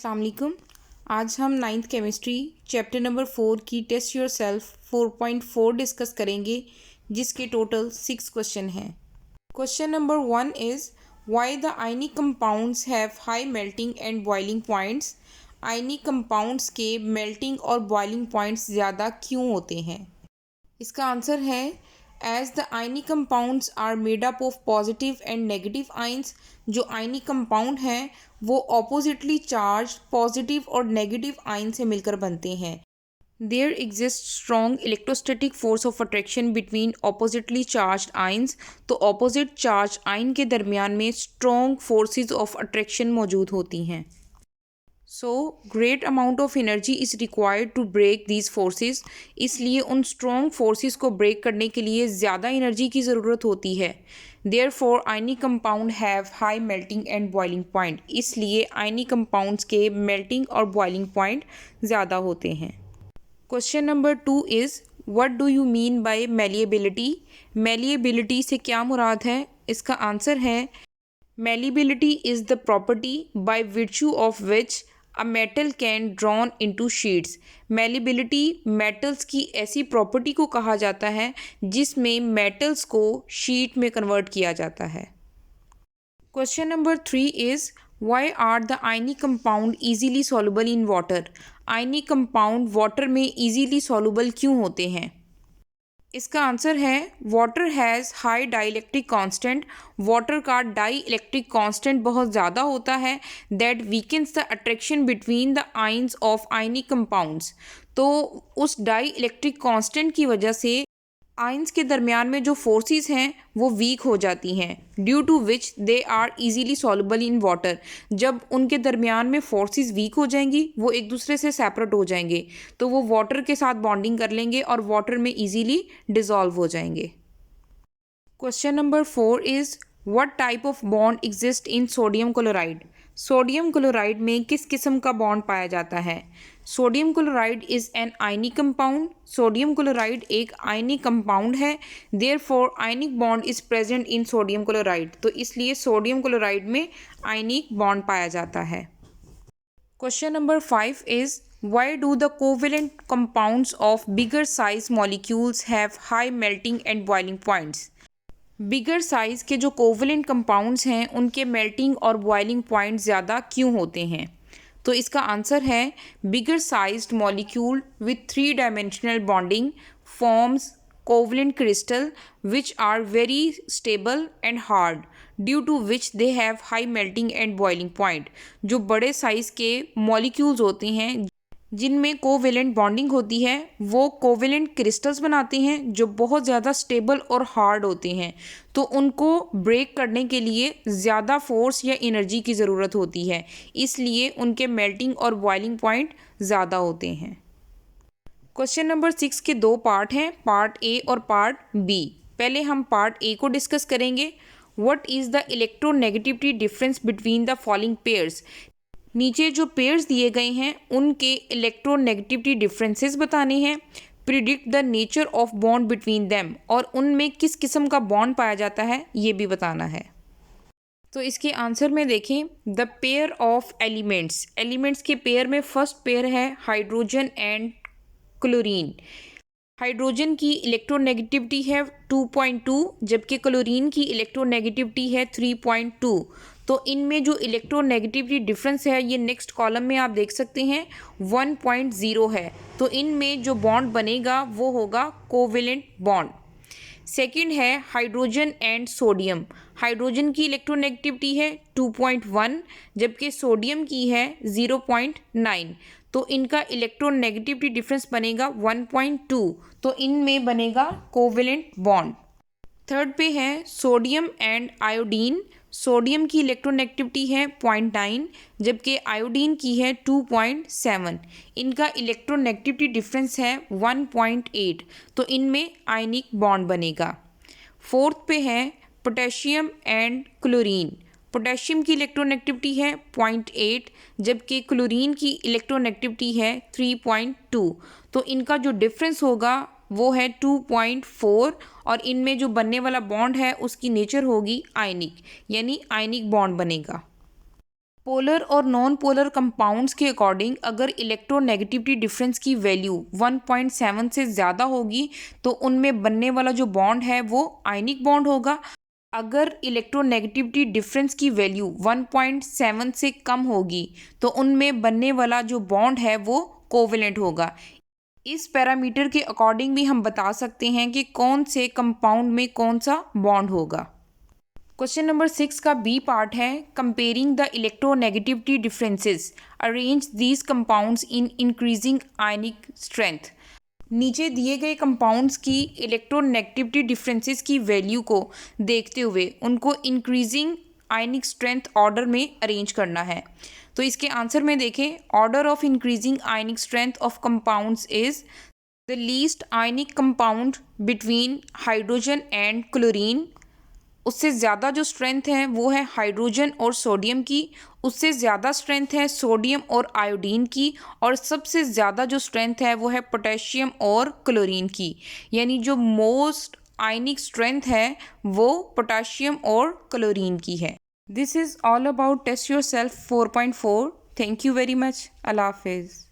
अस्सलाम वालेकुम। आज हम नाइन्थ केमिस्ट्री चैप्टर नंबर 4 की टेस्ट योर सेल्फ 4.4 डिस्कस करेंगे, जिसके टोटल 6 क्वेश्चन हैं। Question number 1 is why the ionic compounds have high melting and boiling points. Ionic compounds के मेल्टिंग और बॉइलिंग पॉइंट्स ज़्यादा क्यों होते हैं? इसका आंसर है as the ionic compounds are made up of positive and negative ions. जो ionic compound हैं वो ऑपोजिटली चार्ज पॉजिटिव और नेगेटिव आयन से मिलकर बनते हैं। There exist strong electrostatic force of attraction between oppositely charge ions. तो ऑपोजिट चार्ज आयन के दरमियान में स्ट्रॉन्ग फोर्सेस ऑफ अट्रैक्शन मौजूद होती हैं। So great amount of energy is required to break these forces. इसलिए उन स्ट्रॉन्ग फोर्सेस को ब्रेक करने के लिए ज़्यादा एनर्जी की ज़रूरत होती है। Therefore ionic compound have high melting and boiling point. इसलिए आयनिक कंपाउंड्स के मेल्टिंग और बॉइलिंग पॉइंट ज़्यादा होते हैं। Question number 2 is what do you mean by malleability. Malleability से क्या मुराद है? इसका आंसर है malleability is the property by virtue of which a metal can drawn into sheets. Malleability metals की ऐसी प्रॉपर्टी को कहा जाता है जिसमें मेटल्स को शीट में कन्वर्ट किया जाता है। Question number 3 is why are the ionic compound easily soluble in water. Ionic compound water में ईजीली सॉल्युबल क्यों होते हैं? इसका आंसर है water has high dielectric constant. Water का डाई इलेक्ट्रिक कांस्टेंट बहुत ज़्यादा होता है that weakens the attraction between the ions of ionic compounds. तो उस डाई इलेक्ट्रिक कांस्टेंट की वजह से आइंस के दरमियान में जो फोर्सेस हैं वो वीक हो जाती हैं, due to which they are easily soluble in water. जब उनके दरमियान में फोर्सेस वीक हो जाएंगी वो एक दूसरे से सेपरेट हो जाएंगे, तो वो वाटर के साथ बॉन्डिंग कर लेंगे और वाटर में इजीली डिज़ोल्व हो जाएंगे। Question number 4 is what type of bond exist in sodium chloride. Sodium chloride में किस किस्म का बॉन्ड पाया जाता है? Sodium chloride is an ionic compound. Sodium chloride एक आयनिक कंपाउंड है। Therefore ionic bond is present in sodium chloride. तो इसलिए सोडियम क्लोराइड में आयनिक बॉन्ड पाया जाता है। Question number 5 is why do the covalent compounds of bigger size molecules have high melting and boiling points. Bigger size के जो covalent compounds हैं उनके मेल्टिंग और बॉइलिंग पॉइंट ज़्यादा क्यों होते हैं? तो इसका आंसर है bigger sized molecule with 3 dimensional bonding forms covalent crystal which are very stable and hard, due to which they have high melting and boiling point. जो बड़े साइज़ के मॉलिक्यूल्स होते हैं जिनमें कोवेलेंट बॉन्डिंग होती है वो कोवेलेंट क्रिस्टल्स बनाते हैं जो बहुत ज़्यादा स्टेबल और हार्ड होते हैं। तो उनको ब्रेक करने के लिए ज़्यादा फोर्स या एनर्जी की ज़रूरत होती है, इसलिए उनके मेल्टिंग और बॉइलिंग पॉइंट ज़्यादा होते हैं। क्वेश्चन नंबर 6 के 2 पार्ट हैं, पार्ट ए और पार्ट बी। पहले हम पार्ट ए को डिस्कस करेंगे। What is the electronegativity difference between the following pairs. नीचे जो पेयर्स दिए गए हैं उनके इलेक्ट्रोनेगेटिविटी डिफरेंसेस बताने हैं। Predict the nature of bond between them, और उनमें किस किस्म का बॉन्ड पाया जाता है ये भी बताना है। तो इसके आंसर में देखें the pair of elements. Elements के पेयर में फर्स्ट पेयर है हाइड्रोजन एंड क्लोरीन। हाइड्रोजन की इलेक्ट्रोनेगेटिविटी है 2.2 जबकि क्लोरीन की इलेक्ट्रोनेगेटिविटी है 3.2। तो इनमें जो इलेक्ट्रोनेगेटिविटी डिफरेंस है ये नेक्स्ट कॉलम में आप देख सकते हैं 1.0 है। तो इनमें जो बॉन्ड बनेगा वो होगा कोवेलेंट बॉन्ड। सेकंड है हाइड्रोजन एंड सोडियम। हाइड्रोजन की इलेक्ट्रोनेगेटिविटी है 2.1 जबकि सोडियम की है 0.9। तो इनका इलेक्ट्रोनेगेटिविटी डिफरेंस बनेगा 1.2। तो इनमें बनेगा कोवेलेंट बॉन्ड। थर्ड पे है सोडियम एंड आयोडीन। सोडियम की इलेक्ट्रोनेगेटिविटी है 0.9 जबकि आयोडीन की है 2.7। इनका इलेक्ट्रोनेगेटिविटी डिफरेंस है 1.8। तो इनमें आयनिक बॉन्ड बनेगा। फोर्थ पे है पोटेशियम एंड क्लोरीन। पोटेशियम की इलेक्ट्रोनेगेटिविटी है 0.8 जबकि क्लोरीन की इलेक्ट्रोनेगेटिविटी है 3.2। तो इनका जो डिफरेंस होगा वो है 2.4 और इनमें जो बनने वाला बॉन्ड है उसकी नेचर होगी आयनिक, यानी आयनिक बॉन्ड बनेगा। पोलर और नॉन पोलर कंपाउंड्स के अकॉर्डिंग अगर इलेक्ट्रोनेगेटिविटी डिफरेंस की वैल्यू 1.7 से ज़्यादा होगी तो उनमें बनने वाला जो बॉन्ड है वो आयनिक बॉन्ड होगा। अगर इलेक्ट्रोनेगेटिविटी डिफरेंस की वैल्यू 1.7 से कम होगी तो उनमें बनने वाला जो बॉन्ड है वो कोवेलेंट होगा। इस पैरामीटर के अकॉर्डिंग भी हम बता सकते हैं कि कौन से कंपाउंड में कौन सा बॉन्ड होगा। क्वेश्चन नंबर 6 का बी पार्ट है comparing the electronegativity differences, arrange these compounds in increasing ionic strength. नीचे दिए गए कंपाउंड्स की इलेक्ट्रोनेगेटिविटी डिफरेंसेस की वैल्यू को देखते हुए उनको इंक्रीजिंग आयनिक स्ट्रेंथ ऑर्डर में अरेंज करना है। तो इसके आंसर में देखें, order of increasing ionic strength of compounds is the least ionic compound between hydrogen and chlorine. उससे ज़्यादा जो स्ट्रेंथ है वो है हाइड्रोजन और सोडियम की, उससे ज़्यादा स्ट्रेंथ है सोडियम और आयोडीन की, और सबसे ज़्यादा जो स्ट्रेंथ है वो है पोटेशियम और क्लोरीन की। यानी जो मोस्ट आयनिक स्ट्रेंथ है वो पोटेशियम और क्लोरीन की है। This is all about test yourself 4.4। Thank you very much. अल्लाह हाफिज़।